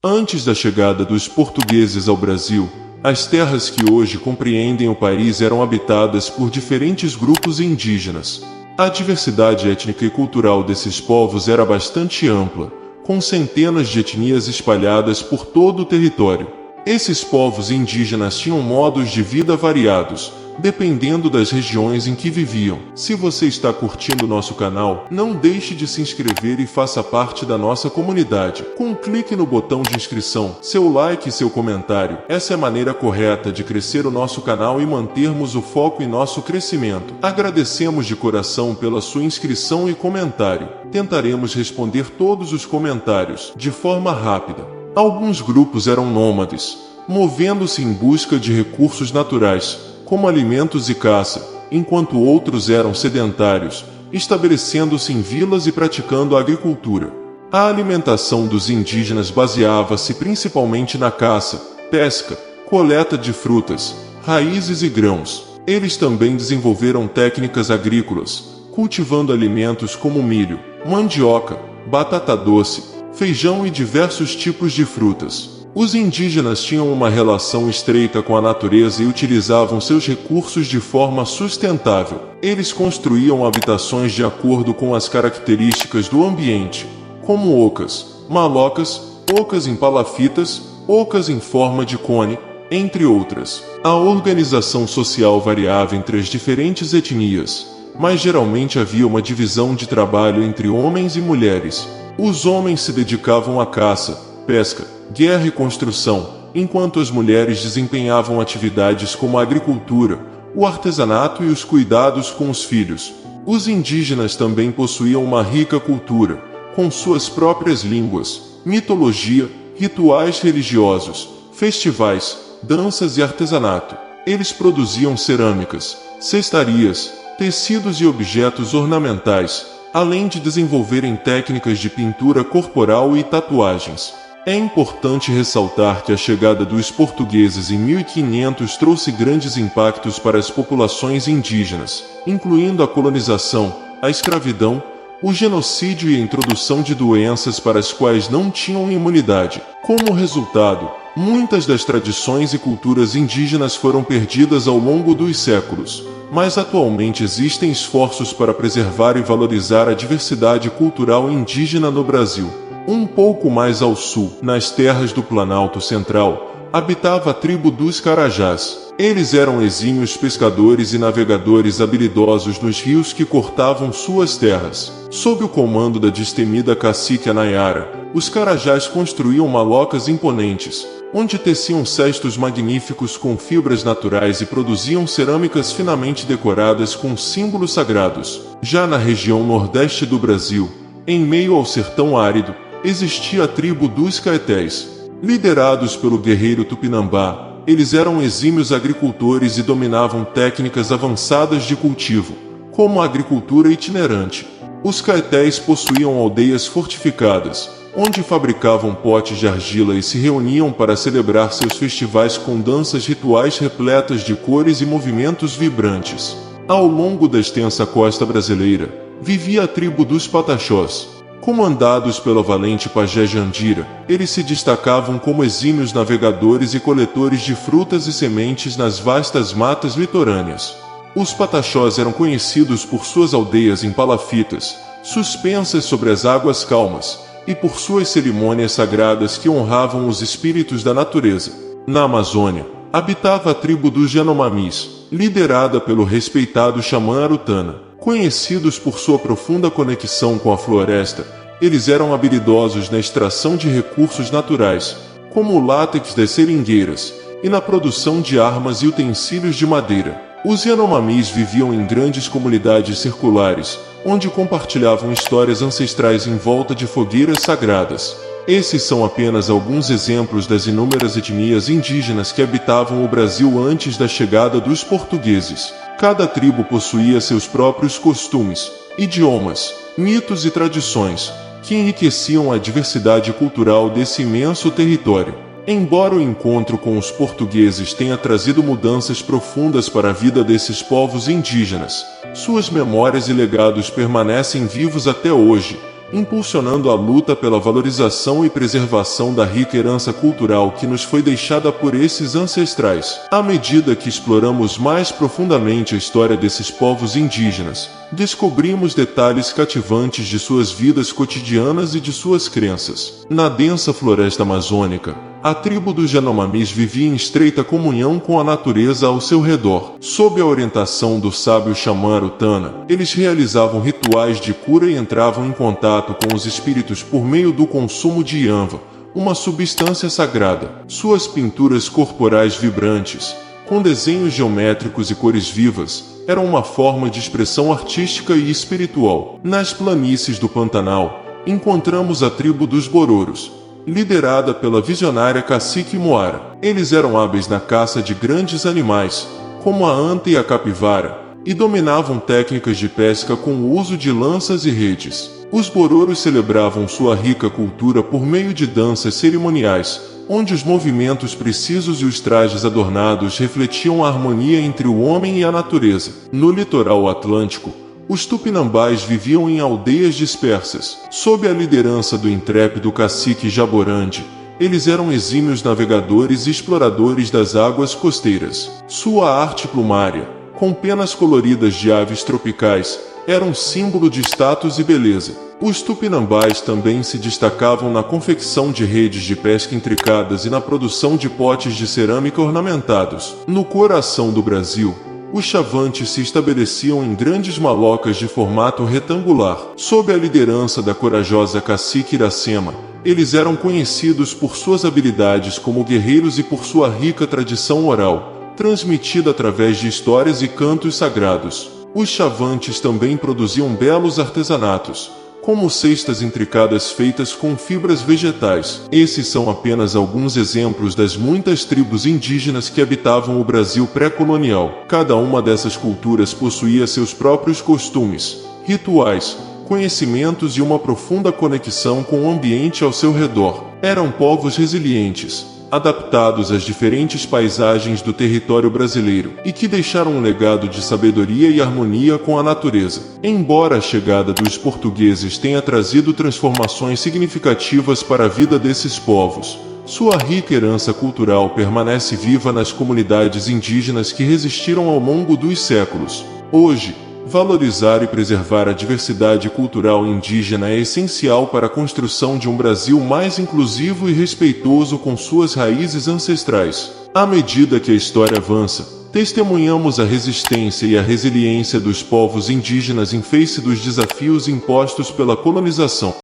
Antes da chegada dos portugueses ao Brasil, as terras que hoje compreendem o país eram habitadas por diferentes grupos indígenas. A diversidade étnica e cultural desses povos era bastante ampla, com centenas de etnias espalhadas por todo o território. Esses povos indígenas tinham modos de vida variados, dependendo das regiões em que viviam. Se você está curtindo nosso canal, não deixe de se inscrever e faça parte da nossa comunidade. Com um clique no botão de inscrição, seu like e seu comentário, essa é a maneira correta de crescer o nosso canal e mantermos o foco em nosso crescimento. Agradecemos de coração pela sua inscrição e comentário. Tentaremos responder todos os comentários, de forma rápida. Alguns grupos eram nômades, movendo-se em busca de recursos naturais, como alimentos e caça, enquanto outros eram sedentários, estabelecendo-se em vilas e praticando a agricultura. A alimentação dos indígenas baseava-se principalmente na caça, pesca, coleta de frutas, raízes e grãos. Eles também desenvolveram técnicas agrícolas, cultivando alimentos como milho, mandioca, batata doce, feijão e diversos tipos de frutas. Os indígenas tinham uma relação estreita com a natureza e utilizavam seus recursos de forma sustentável. Eles construíam habitações de acordo com as características do ambiente, como ocas, malocas, ocas em palafitas, ocas em forma de cone, entre outras. A organização social variava entre as diferentes etnias, mas geralmente havia uma divisão de trabalho entre homens e mulheres. Os homens se dedicavam à caça, pesca, guerra e construção, enquanto as mulheres desempenhavam atividades como a agricultura, o artesanato e os cuidados com os filhos. Os indígenas também possuíam uma rica cultura, com suas próprias línguas, mitologia, rituais religiosos, festivais, danças e artesanato. Eles produziam cerâmicas, cestarias, tecidos e objetos ornamentais, além de desenvolverem técnicas de pintura corporal e tatuagens. É importante ressaltar que a chegada dos portugueses em 1500 trouxe grandes impactos para as populações indígenas, incluindo a colonização, a escravidão, o genocídio e a introdução de doenças para as quais não tinham imunidade. Como resultado, muitas das tradições e culturas indígenas foram perdidas ao longo dos séculos, mas atualmente existem esforços para preservar e valorizar a diversidade cultural indígena no Brasil. Um pouco mais ao sul, nas terras do Planalto Central, habitava a tribo dos Carajás. Eles eram exímios pescadores e navegadores habilidosos nos rios que cortavam suas terras. Sob o comando da destemida cacique Nayara, os Carajás construíam malocas imponentes, onde teciam cestos magníficos com fibras naturais e produziam cerâmicas finamente decoradas com símbolos sagrados. Já na região nordeste do Brasil, em meio ao sertão árido, existia a tribo dos Caetés. Liderados pelo guerreiro Tupinambá, eles eram exímios agricultores e dominavam técnicas avançadas de cultivo, como a agricultura itinerante. Os Caetés possuíam aldeias fortificadas, onde fabricavam potes de argila e se reuniam para celebrar seus festivais com danças rituais repletas de cores e movimentos vibrantes. Ao longo da extensa costa brasileira, vivia a tribo dos Pataxós. Comandados pelo valente pajé Jandira, eles se destacavam como exímios navegadores e coletores de frutas e sementes nas vastas matas litorâneas. Os Pataxós eram conhecidos por suas aldeias em palafitas, suspensas sobre as águas calmas, e por suas cerimônias sagradas que honravam os espíritos da natureza. Na Amazônia, habitava a tribo dos Yanomamis, liderada pelo respeitado xamã Arutana. Conhecidos por sua profunda conexão com a floresta, eles eram habilidosos na extração de recursos naturais, como o látex das seringueiras, e na produção de armas e utensílios de madeira. Os Yanomamis viviam em grandes comunidades circulares, onde compartilhavam histórias ancestrais em volta de fogueiras sagradas. Esses são apenas alguns exemplos das inúmeras etnias indígenas que habitavam o Brasil antes da chegada dos portugueses. Cada tribo possuía seus próprios costumes, idiomas, mitos e tradições, que enriqueciam a diversidade cultural desse imenso território. Embora o encontro com os portugueses tenha trazido mudanças profundas para a vida desses povos indígenas, suas memórias e legados permanecem vivos até hoje, impulsionando a luta pela valorização e preservação da rica herança cultural que nos foi deixada por esses ancestrais. À medida que exploramos mais profundamente a história desses povos indígenas, descobrimos detalhes cativantes de suas vidas cotidianas e de suas crenças. Na densa floresta amazônica, a tribo dos Yanomamis vivia em estreita comunhão com a natureza ao seu redor. Sob a orientação do sábio xamã Arutana, eles realizavam rituais de cura e entravam em contato com os espíritos por meio do consumo de yanva, uma substância sagrada. Suas pinturas corporais vibrantes, com desenhos geométricos e cores vivas, eram uma forma de expressão artística e espiritual. Nas planícies do Pantanal, encontramos a tribo dos Bororos, liderada pela visionária cacique Moara. Eles eram hábeis na caça de grandes animais, como a anta e a capivara, e dominavam técnicas de pesca com o uso de lanças e redes. Os Bororos celebravam sua rica cultura por meio de danças cerimoniais, onde os movimentos precisos e os trajes adornados refletiam a harmonia entre o homem e a natureza. No litoral atlântico, os Tupinambás viviam em aldeias dispersas. Sob a liderança do intrépido cacique Jaborandi, eles eram exímios navegadores e exploradores das águas costeiras. Sua arte plumária, com penas coloridas de aves tropicais, era um símbolo de status e beleza. Os Tupinambás também se destacavam na confecção de redes de pesca intricadas e na produção de potes de cerâmica ornamentados. No coração do Brasil, os Chavantes se estabeleciam em grandes malocas de formato retangular. Sob a liderança da corajosa cacique Iracema, eles eram conhecidos por suas habilidades como guerreiros e por sua rica tradição oral, transmitida através de histórias e cantos sagrados. Os Chavantes também produziam belos artesanatos, como cestas intricadas feitas com fibras vegetais. Esses são apenas alguns exemplos das muitas tribos indígenas que habitavam o Brasil pré-colonial. Cada uma dessas culturas possuía seus próprios costumes, rituais, conhecimentos e uma profunda conexão com o ambiente ao seu redor. Eram povos resilientes, adaptados às diferentes paisagens do território brasileiro, e que deixaram um legado de sabedoria e harmonia com a natureza. Embora a chegada dos portugueses tenha trazido transformações significativas para a vida desses povos, sua rica herança cultural permanece viva nas comunidades indígenas que resistiram ao longo dos séculos. Hoje, valorizar e preservar a diversidade cultural indígena é essencial para a construção de um Brasil mais inclusivo e respeitoso com suas raízes ancestrais. À medida que a história avança, testemunhamos a resistência e a resiliência dos povos indígenas em face dos desafios impostos pela colonização.